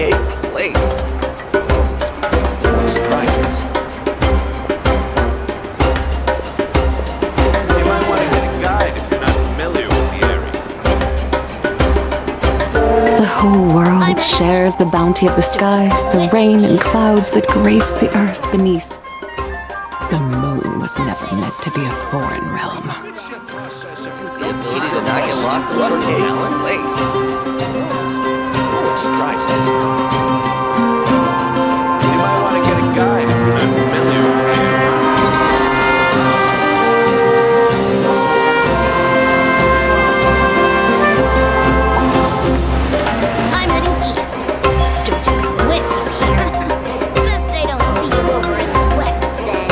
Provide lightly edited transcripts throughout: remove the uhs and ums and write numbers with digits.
a place full of surprises. You might want to get a guide if you're not familiar with the area. The whole world shares the bounty of the skies, the rain and clouds that grace the earth beneath. The moon was never meant to be a foreign realm. He did not get lost in a place full of surprises. You might want to get a guide if you're not familiar with the area. I'm heading east. Don't you come with me here. Best I don't see you over in the west then.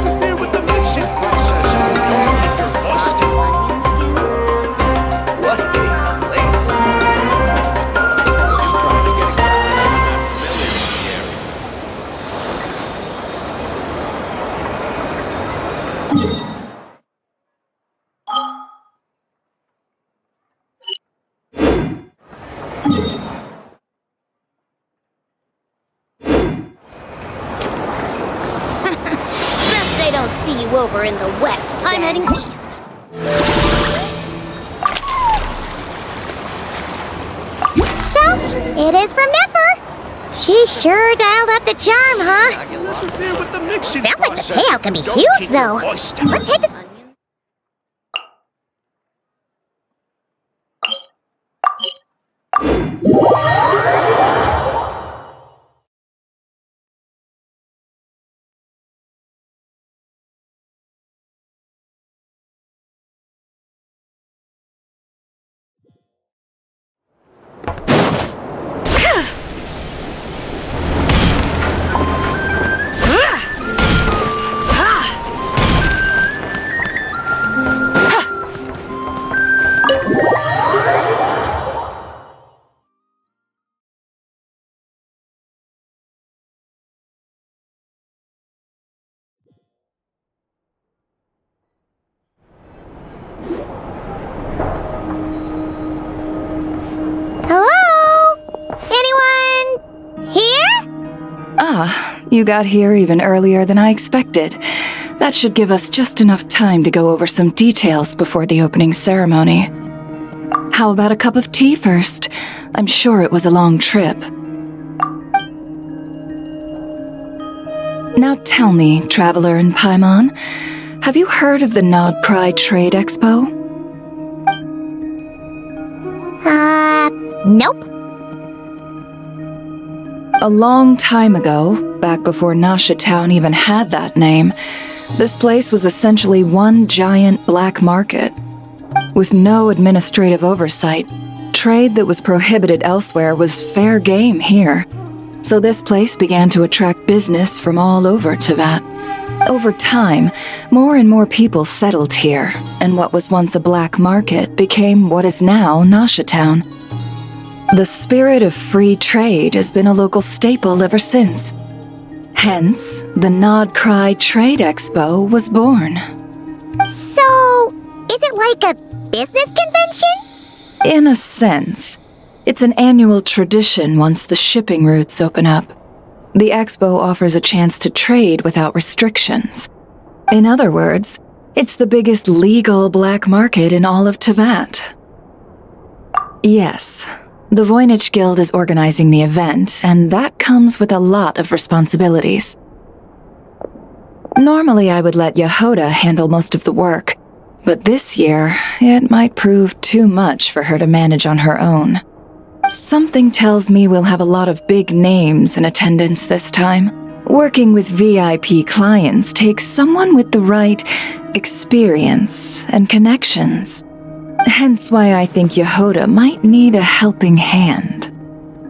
Interfere with the mixing process and don't get your voice still. What a place full of surprises. Best I don't see you over in the west then. I'm heading east. So, it is from Nefer. She sure dialed up the charm, huh? Interfere with the mixing Sounds like the process payout can be and don't huge, keep your though. voice down. Let's head to... Hello? Anyone here? Ah, you got here even earlier than I expected. That should give us just enough time to go over some details before the opening ceremony. How about a cup of tea first? I'm sure it was a long trip. Now tell me, Traveler in Paimon, have you heard of the Nod Cry Trade Expo? Nope. A long time ago, back before Nasha Town even had that name, this place was essentially one giant black market. With no administrative oversight, trade that was prohibited elsewhere was fair game here. So this place began to attract business from all over Teyvat. Over time, more and more people settled here, and what was once a black market became what is now Nasha Town. The spirit of free trade has been a local staple ever since. Hence, the Nod Cry Trade Expo was born. So, is it like a business convention? In a sense, it's an annual tradition once the shipping routes open up. The expo offers a chance to trade without restrictions. In other words, it's the biggest legal black market in all of Teyvat. Yes, the Voynich Guild is organizing the event, and that comes with a lot of responsibilities. Normally I would let Yehoda handle most of the work, but this year, it might prove too much for her to manage on her own. Something tells me we'll have a lot of big names in attendance this time. Working with VIP clients takes someone with the right experience and connections. Hence why I think Yehoda might need a helping hand.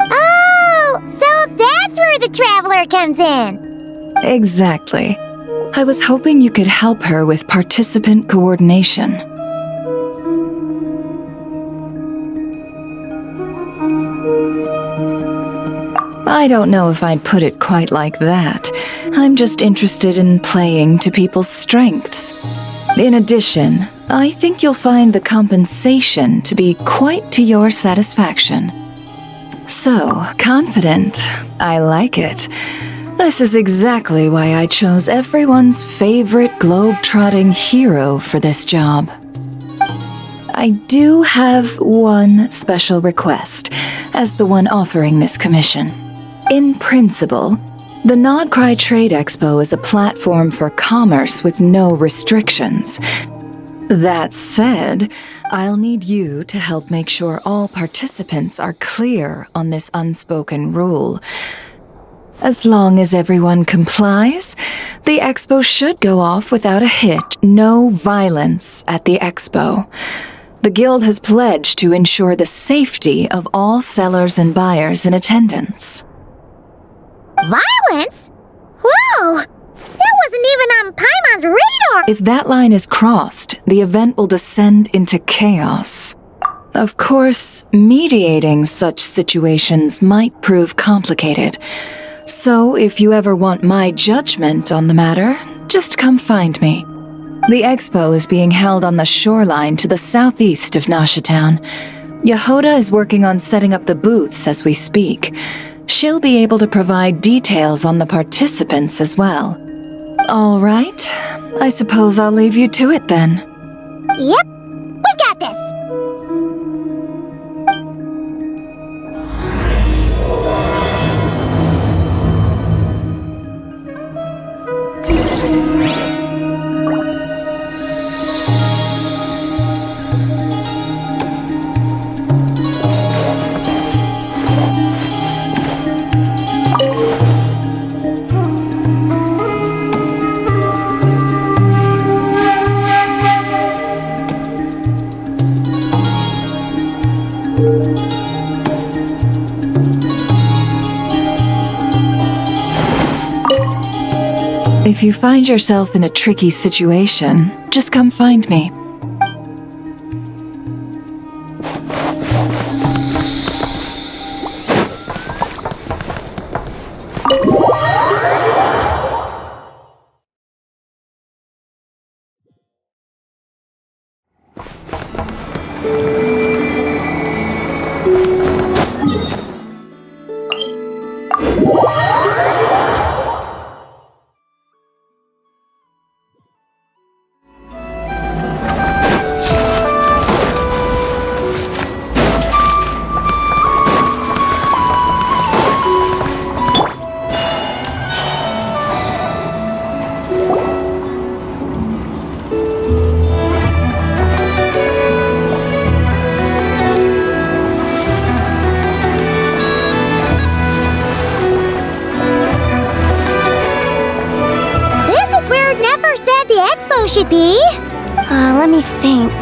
Oh, so that's where the Traveler comes in. Exactly. I was hoping you could help her with participant coordination. I don't know if I'd put it quite like that. I'm just interested in playing to people's strengths. In addition, I think you'll find the compensation to be quite to your satisfaction. So, confident. I like it. This is exactly why I chose everyone's favorite globe-trotting hero for this job. I do have one special request, as the one offering this commission. In principle, the Nodcry Trade Expo is a platform for commerce with no restrictions. That said, I'll need you to help make sure all participants are clear on this unspoken rule. As long as everyone complies, the expo should go off without a hitch. No violence at the expo. The Guild has pledged to ensure the safety of all sellers and buyers in attendance. Violence? Whoa! That wasn't even on Paimon's radar! If that line is crossed, the event will descend into chaos. Of course, mediating such situations might prove complicated. So if you ever want my judgment on the matter, just come find me. The expo is being held on the shoreline to the southeast of Nasha Town. Yehoda is working on setting up the booths as we speak. She'll be able to provide details on the participants as well. All right, I suppose I'll leave you to it then. Yep, we got this! If you find yourself in a tricky situation, just come find me. Should be. Let me think.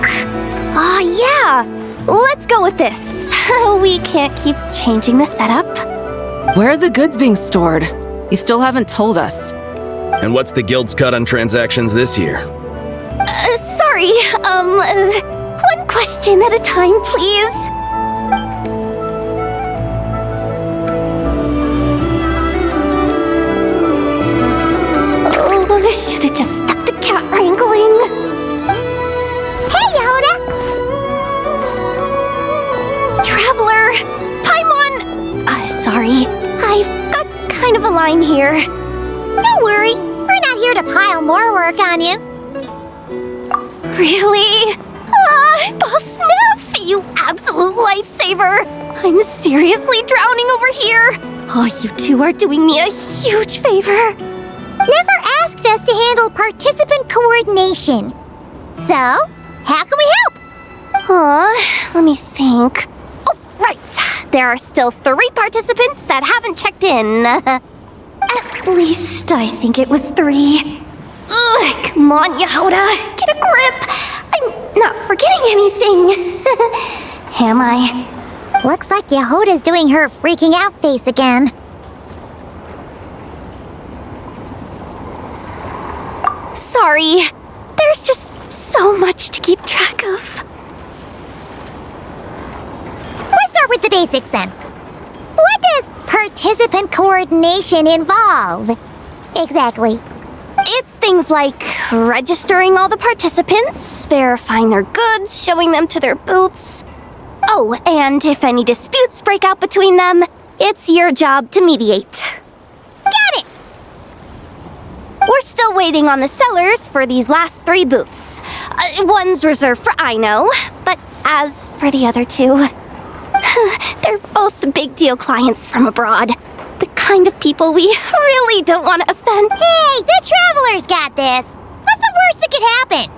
Yeah! Let's go with this. We can't keep changing the setup. Where are the goods being stored? You still haven't told us. And what's the Guild's cut on transactions this year? Sorry, one question at a time, please. Oh, should've just stopped the cat wrangling. Hey, Yehoda! Traveler! Paimon! Sorry, I've got kind of a line here. Don't worry, we're not here to pile more work on you. Really? Boss Neff, you absolute lifesaver! I'm seriously drowning over here. Oh, you two are doing me a huge favor. Never asked us to handle participant coordination. So, how can we help? Let me think. Oh, right. There are still 3 participants that haven't checked in. At least I think it was 3. Ugh, come on, Yehoda. Get a grip. I'm not forgetting anything. Am I? Looks like Yehoda's doing her freaking out face again. Sorry. There's just so much to keep track of. Let's start with the basics then. What does participant coordination involve? Exactly. It's things like registering all the participants, verifying their goods, showing them to their booths. Oh, and if any disputes break out between them, it's your job to mediate. Got it! We're still waiting on the sellers for these last 3 booths. One's reserved for Aino, but as for the other 2, they're both big deal clients from abroad. The kind of people we really don't want to offend. Hey, the Travelers got this! What's the worst that could happen?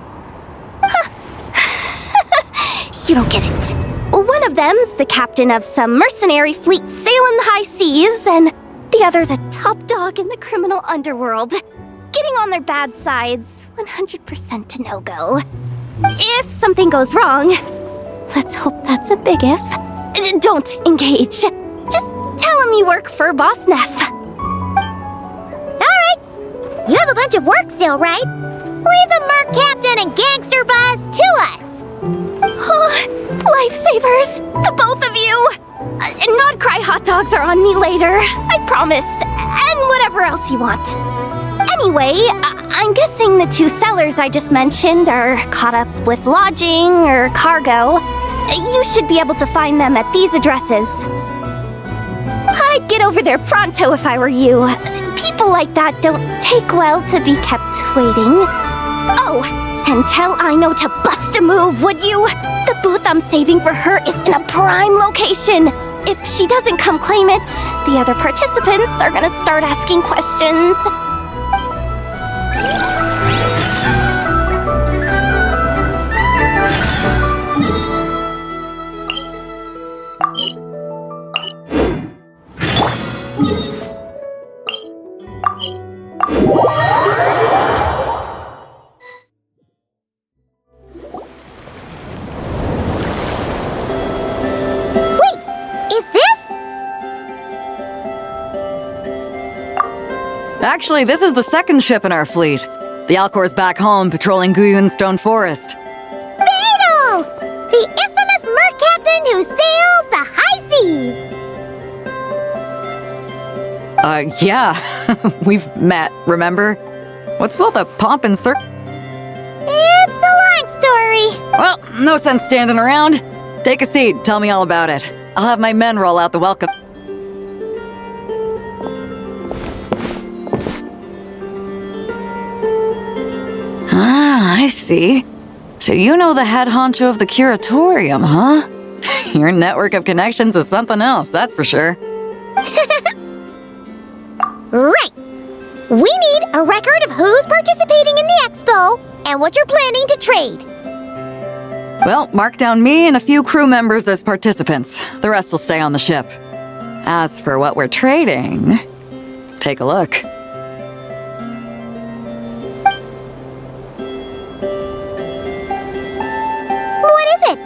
You don't get it. One of them's the captain of some mercenary fleet sailing the high seas, and the other's a top dog in the criminal underworld. Getting on their bad sides, 100% a no-go. If something goes wrong, let's hope that's a big if, don't engage. Just tell him you work for Boss Neff. Alright. You have a bunch of work still, right? Leave the Merc Captain and Gangster Buzz to us! Oh, lifesavers, the both of you! Not cry hot dogs are on me later, I promise. And whatever else you want. Anyway, I'm guessing the 2 sellers I just mentioned are caught up with lodging or cargo. You should be able to find them at these addresses. I'd get over there pronto if I were you. People like that don't take well to be kept waiting. Oh, and tell Aino to bust a move, would you? The booth I'm saving for her is in a prime location. If she doesn't come claim it, the other participants are gonna start asking questions. Actually, this is the second ship in our fleet. The Alcor's back home patrolling Guyun Stone Forest. Beidou! The infamous Merc Captain who sails the high seas! Yeah. We've met, remember? What's with all the pomp and It's a long story. Well, no sense standing around. Take a seat, tell me all about it. I'll have my men roll out the welcome. Ah, I see. So you know the head honcho of the curatorium, huh? Your network of connections is something else, that's for sure. Right. We need a record of who's participating in the expo and what you're planning to trade. Well, mark down me and a few crew members as participants. The rest will stay on the ship. As for what we're trading, take a look. What is it?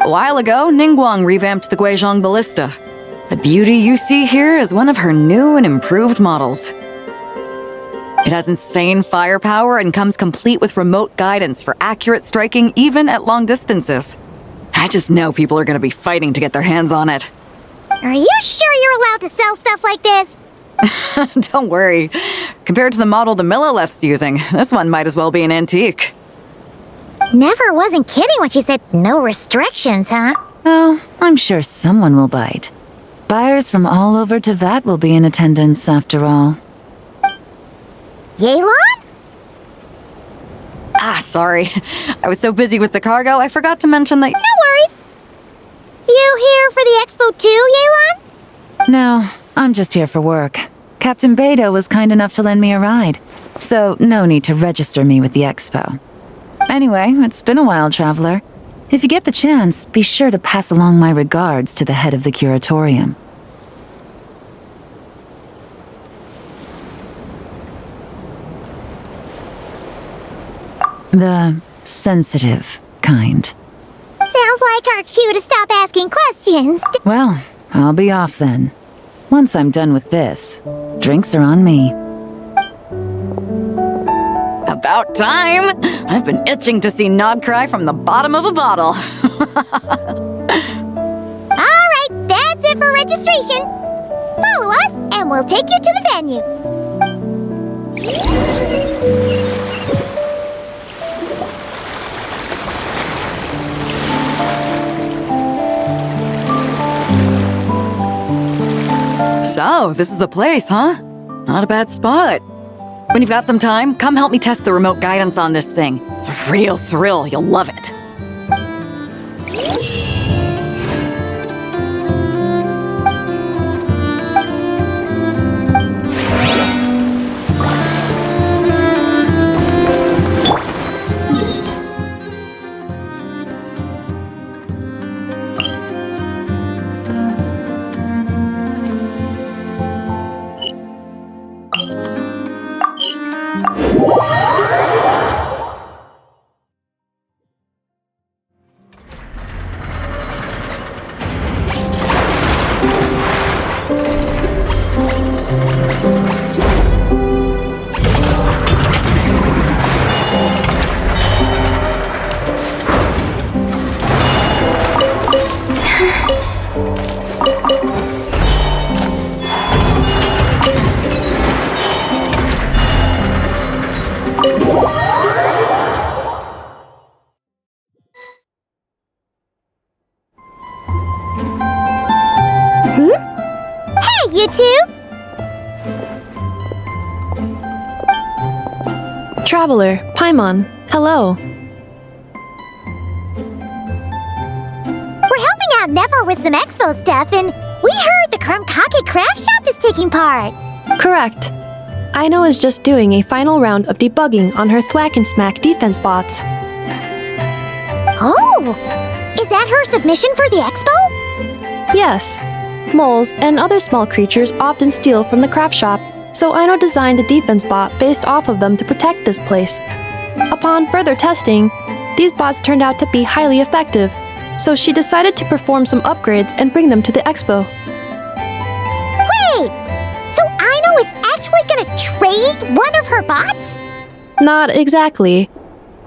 A while ago, Ningguang revamped the Guizhong Ballista. The beauty you see here is one of her new and improved models. It has insane firepower and comes complete with remote guidance for accurate striking even at long distances. I just know people are going to be fighting to get their hands on it. Are you sure you're allowed to sell stuff like this? Don't worry. Compared to the model the Miller left's using, this one might as well be an antique. Never wasn't kidding when she said no restrictions, huh? Oh, I'm sure someone will bite. Buyers from all over Teyvat will be in attendance after all. Yelan? Ah, sorry. I was so busy with the cargo, I forgot to mention that— No worries. You here for the expo too, Yelan? No, I'm just here for work. Captain Beidou was kind enough to lend me a ride, so no need to register me with the expo. Anyway, it's been a while, traveler. If you get the chance, be sure to pass along my regards to the head of the curatorium. The sensitive kind. Sounds like our cue to stop asking questions. Well, I'll be off then. Once I'm done with this, drinks are on me. About time! I've been itching to see Nod cry from the bottom of a bottle. Alright, that's it for registration. Follow us and we'll take you to the venue. So, this is the place, huh? Not a bad spot. When you've got some time, come help me test the remote guidance on this thing. It's a real thrill, you'll love it. Hey, you two! Traveler, Paimon, hello. We're helping out Never with some expo stuff, and we heard the Krumkake craft shop is taking part. Correct. Aino is just doing a final round of debugging on her Thwack and Smack defense bots. Oh! Is that her submission for the expo? Yes. Moles and other small creatures often steal from the craft shop, so Aino designed a defense bot based off of them to protect this place. Upon further testing, these bots turned out to be highly effective, so she decided to perform some upgrades and bring them to the expo. Wait! So Aino is actually gonna trade one of her bots? Not exactly.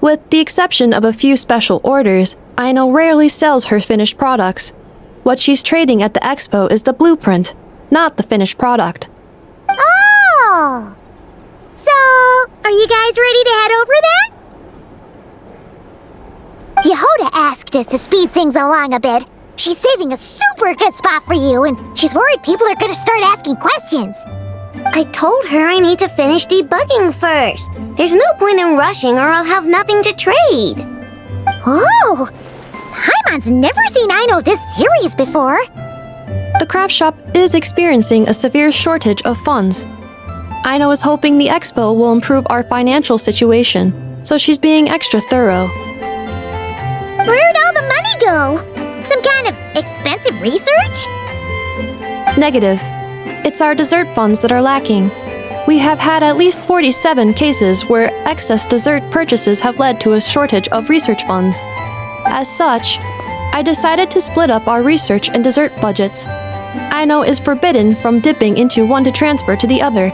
With the exception of a few special orders, Aino rarely sells her finished products. What she's trading at the expo is the blueprint, not the finished product. Oh! So, are you guys ready to head over then? Yehoda asked us to speed things along a bit. She's saving a super good spot for you, and she's worried people are gonna start asking questions. I told her I need to finish debugging first. There's no point in rushing or I'll have nothing to trade. Oh! Paimon's never seen Aino this serious before. The craft shop is experiencing a severe shortage of funds. Aino is hoping the expo will improve our financial situation, so she's being extra thorough. Where'd all the money go? Some kind of expensive research? Negative. It's our dessert funds that are lacking. We have had at least 47 cases where excess dessert purchases have led to a shortage of research funds. As such, I decided to split up our research and dessert budgets. Aino is forbidden from dipping into one to transfer to the other.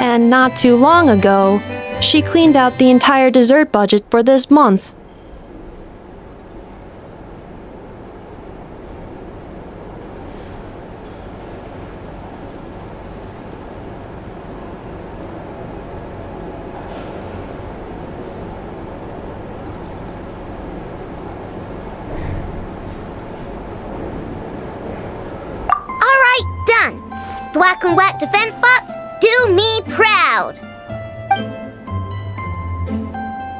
And not too long ago, she cleaned out the entire dessert budget for this month. Done! Thwack and Whack defense bots, do me proud!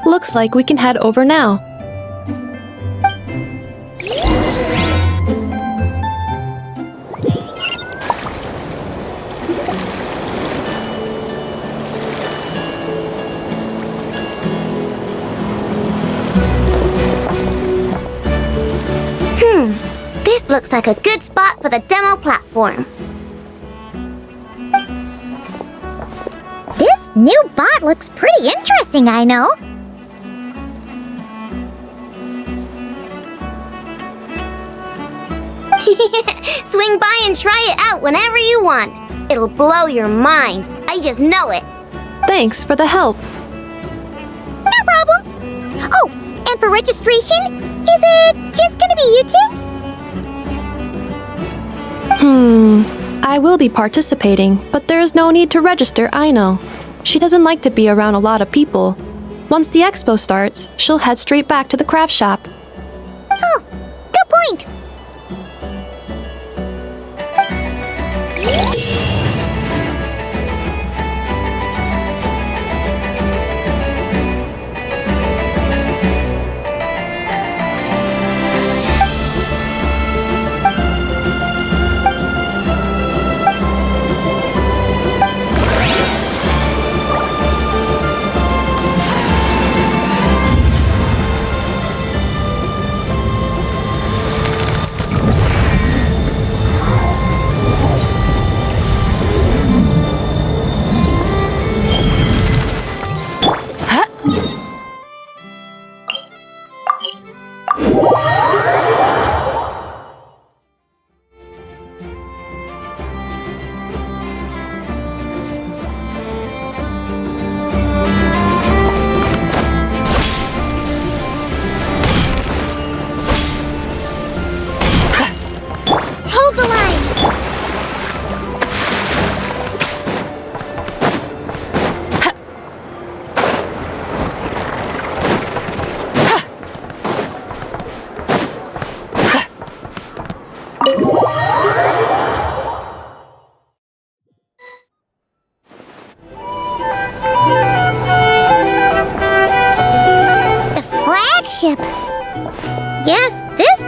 Looks like we can head over now. This looks like a good spot for the demo platform. This new bot looks pretty interesting, Aino. Swing by and try it out whenever you want. It'll blow your mind. I just know it. Thanks for the help. No problem. Oh, and for registration, is it just gonna be you two? I will be participating, but there is no need to register, Aino. She doesn't like to be around a lot of people. Once the expo starts, she'll head straight back to the craft shop. Oh, good point.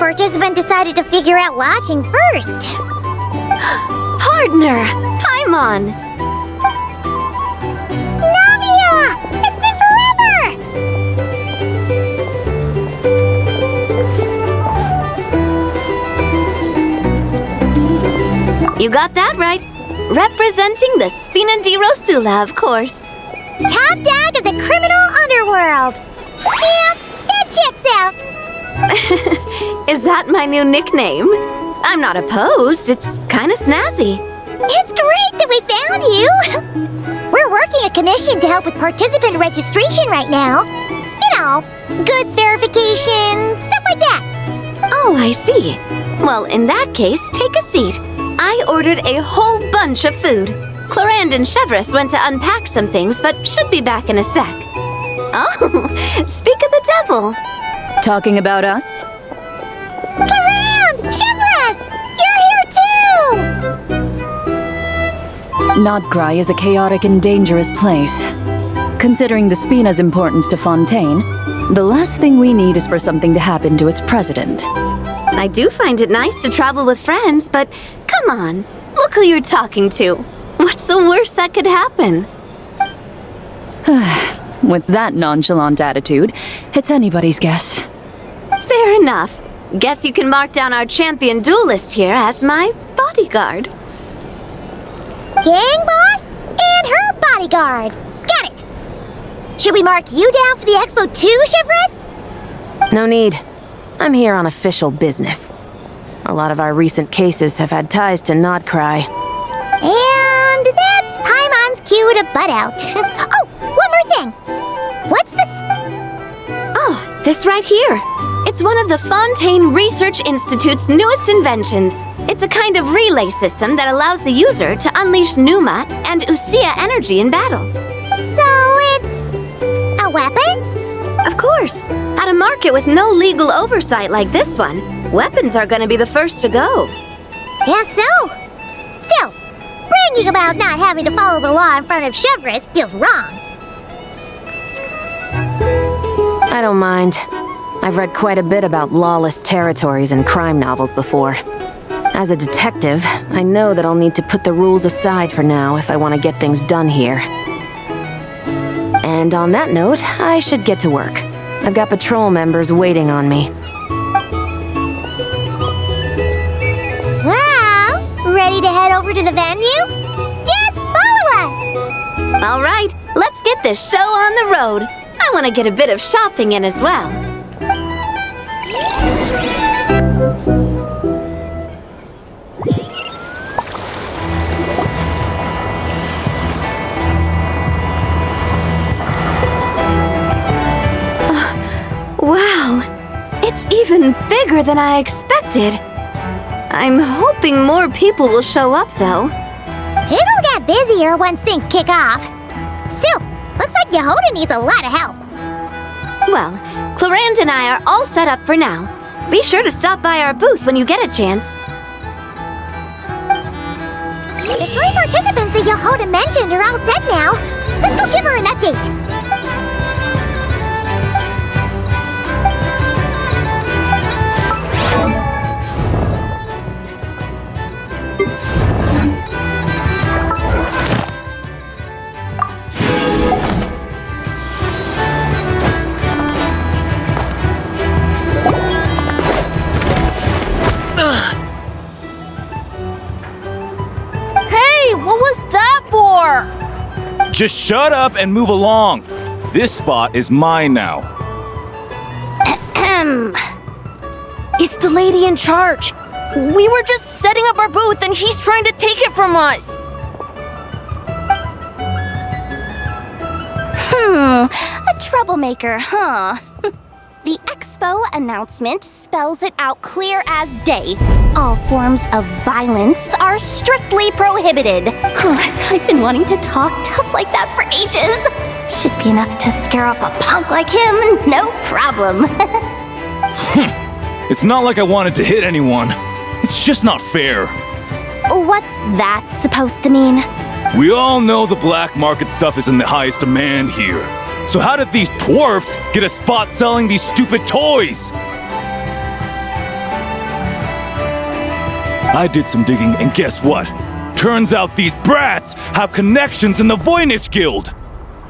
participant decided to figure out lodging first. Partner, Paimon. Navia! It's been forever! You got that right. Representing the Spina di Rosula, of course. Top dog of the criminal underworld. Yeah, that checks out. Is that my new nickname? I'm not opposed. It's kind of snazzy. It's great that we found you. We're working a commission to help with participant registration right now. You know, goods verification, stuff like that. Oh, I see. Well, in that case, take a seat. I ordered a whole bunch of food. Clorand and Chevreuse went to unpack some things, but should be back in a sec. Oh, speak of the devil. Talking about us? Clorand! Chevreuse! You're here too! Nodcry is a chaotic and dangerous place. Considering the Spina's importance to Fontaine, the last thing we need is for something to happen to its president. I do find it nice to travel with friends, but come on, look who you're talking to. What's the worst that could happen? With that nonchalant attitude, it's anybody's guess. Fair enough. Guess you can mark down our champion duelist here as my bodyguard. Gang boss and her bodyguard. Got it. Should we mark you down for the expo too, Chevreuse? No need. I'm here on official business. A lot of our recent cases have had ties to Nodcry. And that's Paimon's cue to butt out. Oh, one more thing. What's this? Oh, this right here. It's one of the Fontaine Research Institute's newest inventions. It's a kind of relay system that allows the user to unleash Pneuma and Usia energy in battle. So it's a weapon? Of course. At a market with no legal oversight like this one, weapons are gonna be the first to go. Guess so. Still, bragging about not having to follow the law in front of Chevreuse feels wrong. I don't mind. I've read quite a bit about lawless territories and crime novels before. As a detective, I know that I'll need to put the rules aside for now if I want to get things done here. And on that note, I should get to work. I've got patrol members waiting on me. Well, ready to head over to the venue? Just follow us! All right, let's get this show on the road. I want to get a bit of shopping in as well. Wow, it's even bigger than I expected. I'm hoping more people will show up, though. It'll get busier once things kick off. Still, looks like Yehoda needs a lot of help. Well, Clorand and I are all set up for now. Be sure to stop by our booth when you get a chance. The 3 participants that Yehoda mentioned are all set now. Let's go give her an update. Just shut up and move along. This spot is mine now. It's the lady in charge. We were just setting up our booth and he's trying to take it from us. A troublemaker, huh? The expo announcement spells it out clear as day. All forms of violence are strictly prohibited. I've been wanting to talk tough like that for ages. Should be enough to scare off a punk like him, no problem. It's not like I wanted to hit anyone. It's just not fair. What's that supposed to mean? We all know the black market stuff is in the highest demand here. So how did these dwarfs get a spot selling these stupid toys? I did some digging, and guess what? Turns out these brats have connections in the Voynich Guild.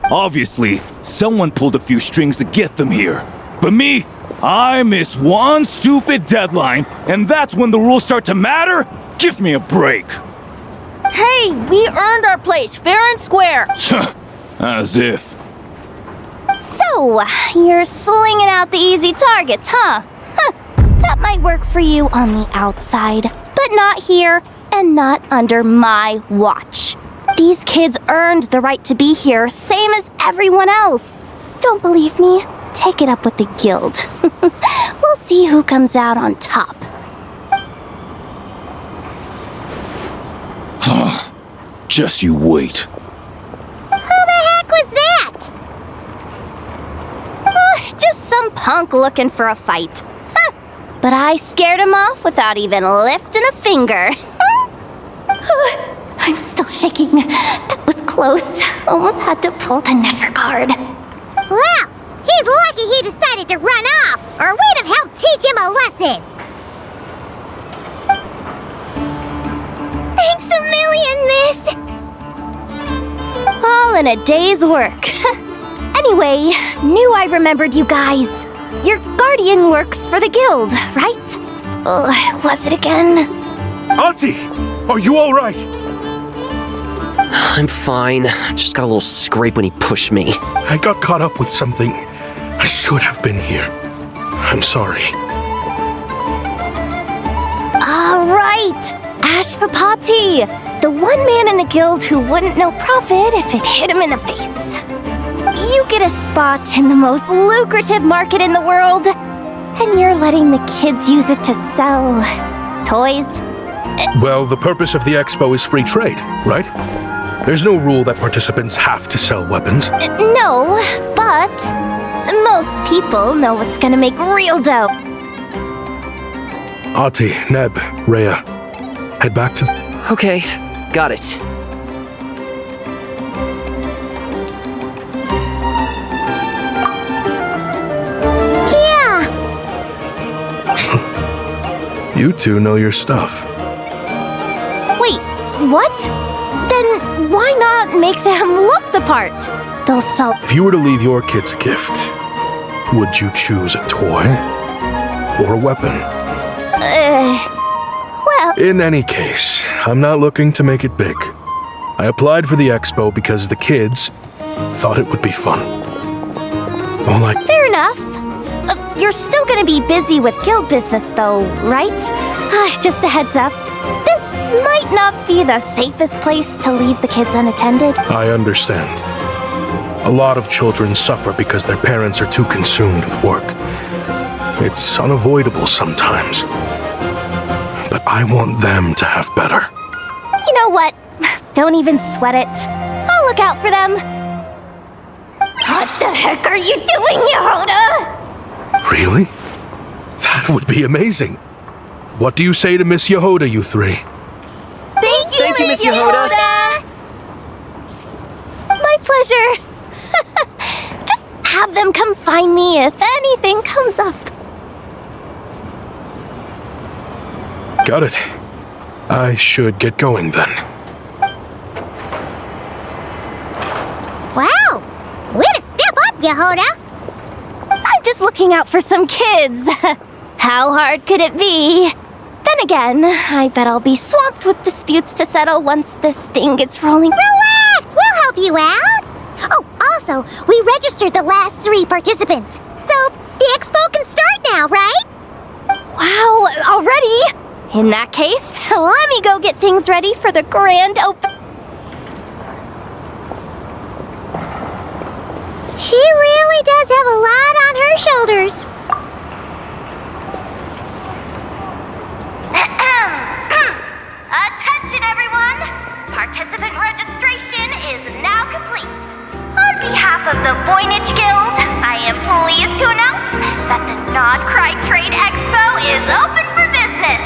Obviously, someone pulled a few strings to get them here. But me, I miss one stupid deadline, and that's when the rules start to matter? Give me a break. Hey, we earned our place fair and square. As if. So, you're slinging out the easy targets, huh? That might work for you on the outside, but not here and not under my watch. These kids earned the right to be here, same as everyone else. Don't believe me? Take it up with the guild. We'll see who comes out on top. Just you wait. Who the heck was that? Just some punk looking for a fight. But I scared him off without even lifting a finger. I'm still shaking. That was close. Almost had to pull the Never guard. Well, he's lucky he decided to run off, or we'd have helped teach him a lesson. Thanks a million, miss. All in a day's work. Anyway, knew I remembered you guys. Your guardian works for the guild, right? Was it again? Auntie! Are you alright? I'm fine. Just got a little scrape when he pushed me. I got caught up with something. I should have been here. I'm sorry. All right, Ashvapati, the one man in the guild who wouldn't know profit if it hit him in the face. You get a spot in the most lucrative market in the world, and you're letting the kids use it to sell toys. Well, the purpose of the expo is free trade, right? There's no rule that participants have to sell weapons. No, but most people know what's gonna make real dough. Ati, Neb, Rhea, head back to... Okay, got it. You two know your stuff. Wait, what? Then why not make them look the part? They'll sell... If you were to leave your kids a gift, would you choose a toy or a weapon? Well... In any case, I'm not looking to make it big. I applied for the expo because the kids thought it would be fun. Fair enough. You're still gonna be busy with guild business though, right? Just a heads up. This might not be the safest place to leave the kids unattended. I understand. A lot of children suffer because their parents are too consumed with work. It's unavoidable sometimes. But I want them to have better. You know what? Don't even sweat it. I'll look out for them. What the heck are you doing, Yehoda? Really? That would be amazing. What do you say to Miss Yehoda, you three? Thank you, Miss Yehoda. My pleasure. Just have them come find me if anything comes up. Got it. I should get going then. Wow! Way to step up, Yehoda! I'm just looking out for some kids. How hard could it be? Then again, I bet I'll be swamped with disputes to settle once this thing gets rolling. Relax! We'll help you out! Oh, also, we registered the last 3 participants. So, the expo can start now, right? Wow, already? In that case, let me go get things ready for the grand open. She really does have a lot on her shoulders. Attention, everyone! Participant registration is now complete. On behalf of the Voynich Guild, I am pleased to announce that the Non-Cry Trade Expo is open for business.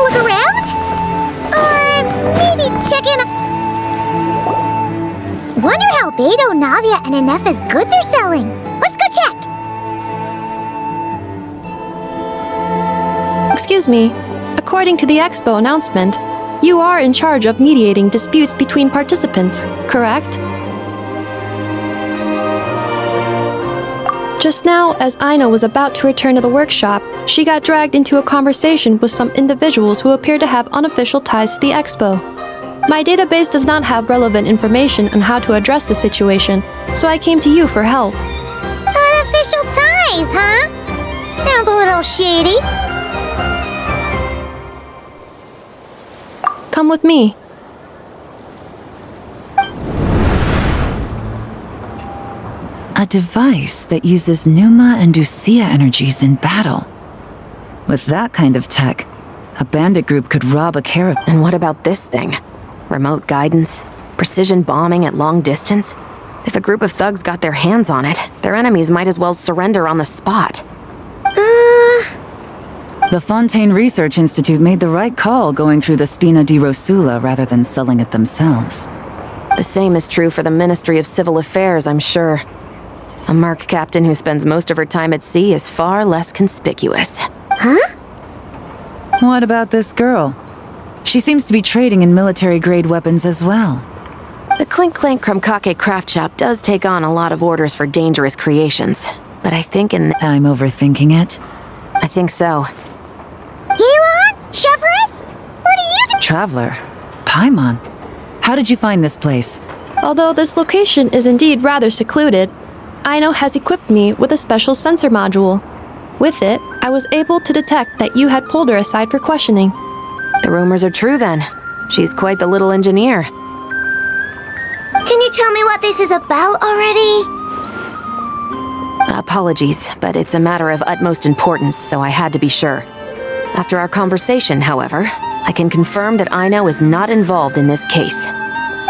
look around? Or maybe check in. Wonder how Beto, Navia, and Inefa's goods are selling. Let's go check. Excuse me. According to the expo announcement, you are in charge of mediating disputes between participants, correct? Just now, as Aino was about to return to the workshop, she got dragged into a conversation with some individuals who appear to have unofficial ties to the expo. My database does not have relevant information on how to address the situation, so I came to you for help. Unofficial ties, huh? Sounds a little shady. Come with me. A device that uses Pneuma and Ducia energies in battle. With that kind of tech, a bandit group could rob a caravan. And what about this thing? Remote guidance? Precision bombing at long distance? If a group of thugs got their hands on it, their enemies might as well surrender on the spot. The Fontaine Research Institute made the right call going through the Spina di Rosula rather than selling it themselves. The same is true for the Ministry of Civil Affairs, I'm sure. A merc captain who spends most of her time at sea is far less conspicuous. Huh? What about this girl? She seems to be trading in military-grade weapons as well. The Clink Clank Krumkake craft shop does take on a lot of orders for dangerous creations, but I think I'm overthinking it. I think so. Yelan? Chevres? Where do you Traveler? Paimon? How did you find this place? Although this location is indeed rather secluded, Aino has equipped me with a special sensor module. With it, I was able to detect that you had pulled her aside for questioning. The rumors are true then. She's quite the little engineer. Can you tell me what this is about already? Apologies, but it's a matter of utmost importance, so I had to be sure. After our conversation, however, I can confirm that Aino is not involved in this case.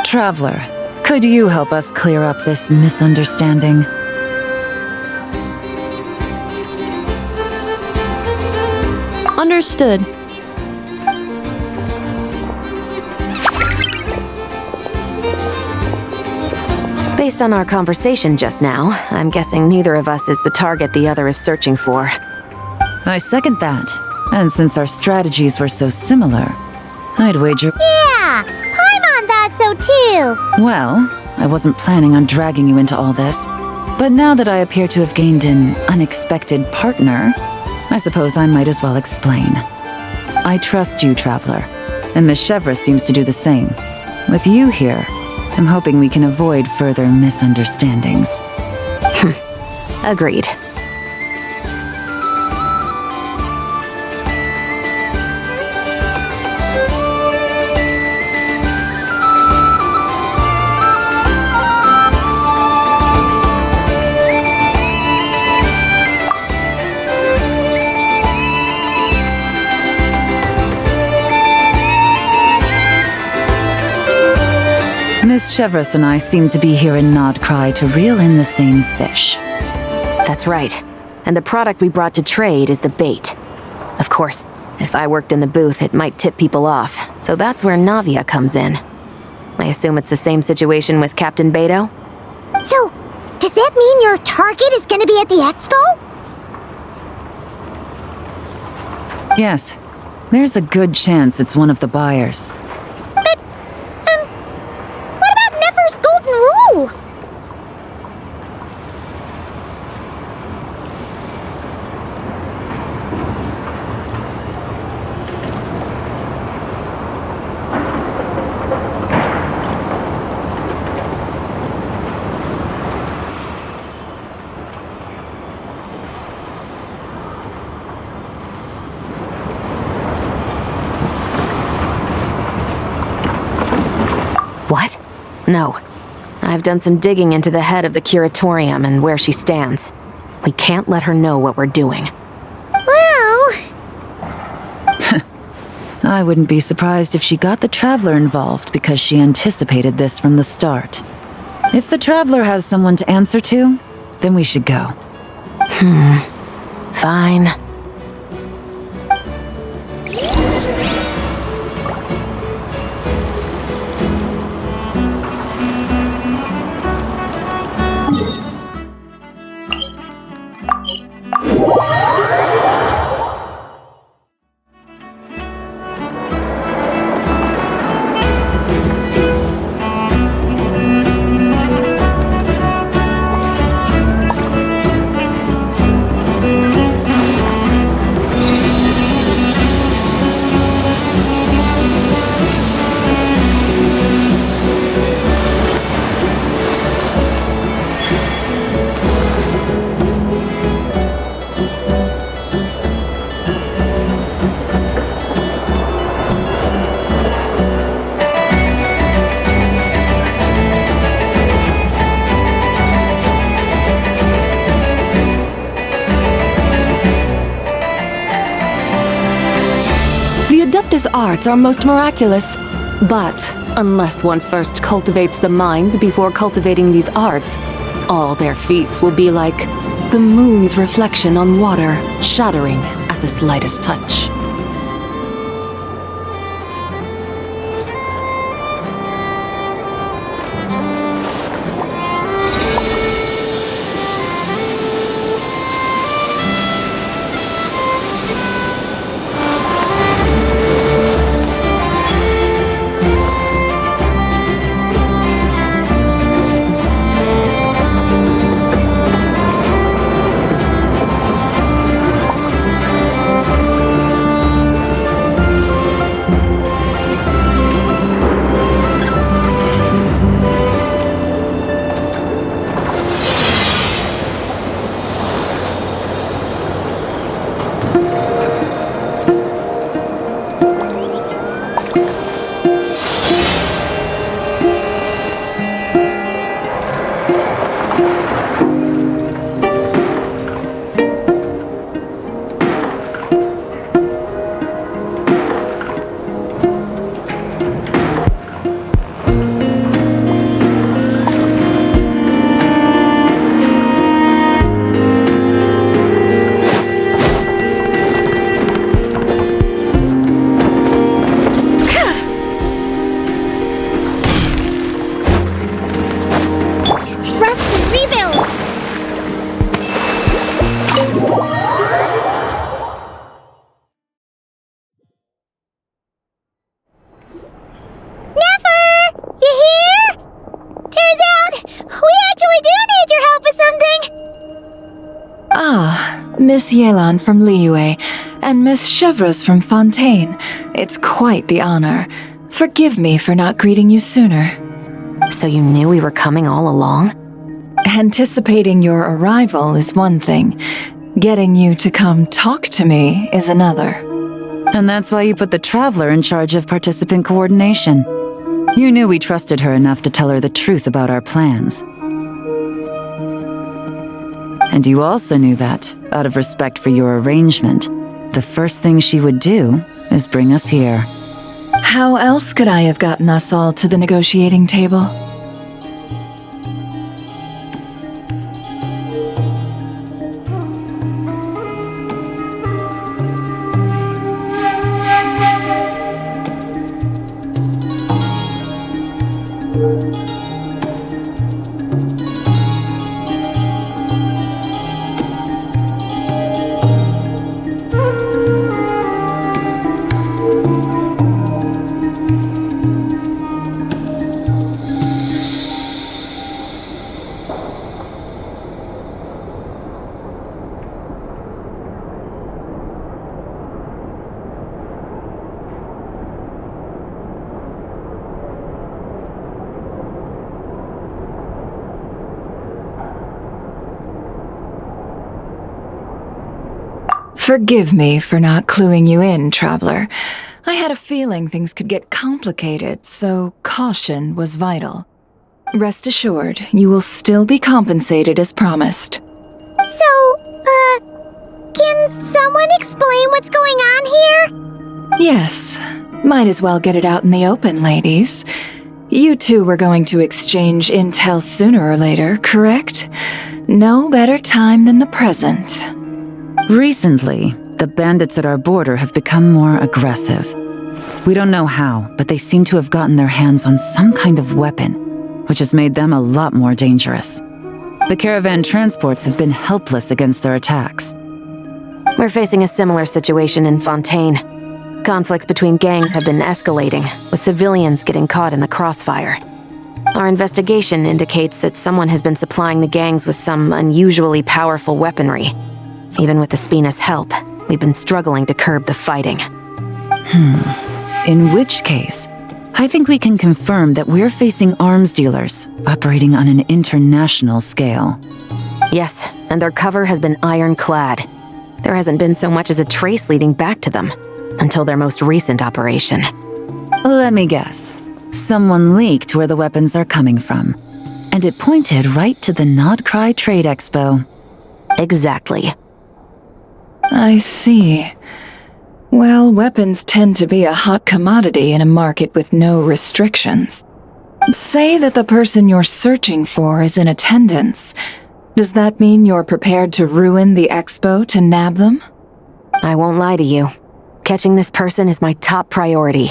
Traveler, could you help us clear up this misunderstanding? Understood. Based on our conversation just now, I'm guessing neither of us is the target the other is searching for. I second that. And since our strategies were so similar, I'd wager... Yeah, Paimon thought so too. Well, I wasn't planning on dragging you into all this. But now that I appear to have gained an unexpected partner, I suppose I might as well explain. I trust you, Traveler, and Miss Chevres seems to do the same. With you here, I'm hoping we can avoid further misunderstandings. Agreed. Miss Chevres and I seem to be here in Nodcry to reel in the same fish. That's right. And the product we brought to trade is the bait. Of course, if I worked in the booth, it might tip people off, so that's where Navia comes in. I assume it's the same situation with Captain Beto? So, does that mean your target is gonna be at the expo? Yes, there's a good chance it's one of the buyers. But, what about Nefer's golden rule? What? No. I've done some digging into the head of the curatorium and where she stands. We can't let her know what we're doing. Well... I wouldn't be surprised if she got the Traveler involved because she anticipated this from the start. If the Traveler has someone to answer to, then we should go. Fine. Adeptus arts are most miraculous. But unless one first cultivates the mind before cultivating these arts, all their feats will be like the moon's reflection on water, shattering at the slightest touch. Miss Yelan from Liyue, and Miss Chevreuse from Fontaine. It's quite the honor. Forgive me for not greeting you sooner. So you knew we were coming all along? Anticipating your arrival is one thing. Getting you to come talk to me is another. And that's why you put the Traveler in charge of participant coordination. You knew we trusted her enough to tell her the truth about our plans. And you also knew that, out of respect for your arrangement, the first thing she would do is bring us here. How else could I have gotten us all to the negotiating table? Forgive me for not cluing you in, Traveler. I had a feeling things could get complicated, so caution was vital. Rest assured, you will still be compensated as promised. So, can someone explain what's going on here? Yes. Might as well get it out in the open, ladies. You two were going to exchange intel sooner or later, correct? No better time than the present. Recently, the bandits at our border have become more aggressive. We don't know how, but they seem to have gotten their hands on some kind of weapon, which has made them a lot more dangerous. The caravan transports have been helpless against their attacks. We're facing a similar situation in Fontaine. Conflicts between gangs have been escalating, with civilians getting caught in the crossfire. Our investigation indicates that someone has been supplying the gangs with some unusually powerful weaponry. Even with the Spina's help, we've been struggling to curb the fighting. In which case, I think we can confirm that we're facing arms dealers operating on an international scale. Yes, and their cover has been ironclad. There hasn't been so much as a trace leading back to them, until their most recent operation. Let me guess. Someone leaked where the weapons are coming from, and it pointed right to the Nodcry Trade Expo. Exactly. I see. Well, weapons tend to be a hot commodity in a market with no restrictions. Say that the person you're searching for is in attendance. Does that mean you're prepared to ruin the expo to nab them? I won't lie to you. Catching this person is my top priority.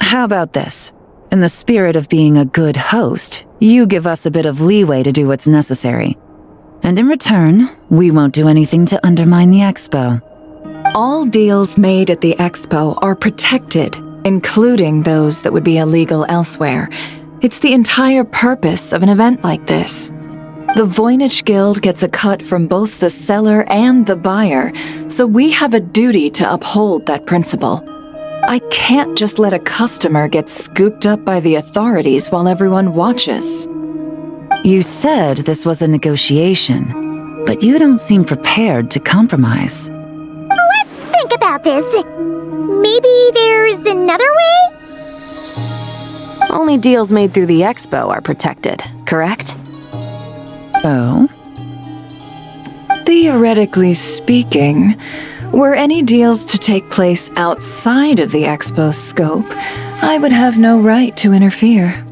How about this? In the spirit of being a good host, you give us a bit of leeway to do what's necessary. And in return, we won't do anything to undermine the expo. All deals made at the expo are protected, including those that would be illegal elsewhere. It's the entire purpose of an event like this. The Voynich Guild gets a cut from both the seller and the buyer, so we have a duty to uphold that principle. I can't just let a customer get scooped up by the authorities while everyone watches. You said this was a negotiation, but you don't seem prepared to compromise. Let's think about this. Maybe there's another way? Only deals made through the expo are protected, correct? Oh? Theoretically speaking, were any deals to take place outside of the expo's scope, I would have no right to interfere.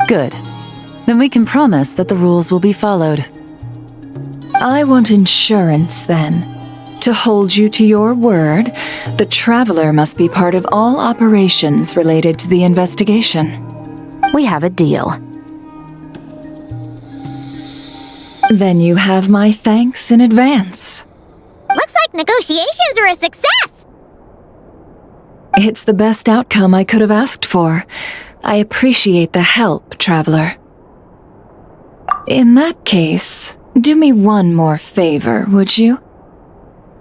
Good. Then we can promise that the rules will be followed. I want insurance, then. To hold you to your word, the Traveler must be part of all operations related to the investigation. We have a deal. Then you have my thanks in advance. Looks like negotiations are a success! It's the best outcome I could have asked for. I appreciate the help, Traveler. In that case, do me one more favor, would you?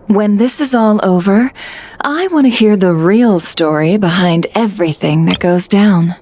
When this is all over, I want to hear the real story behind everything that goes down.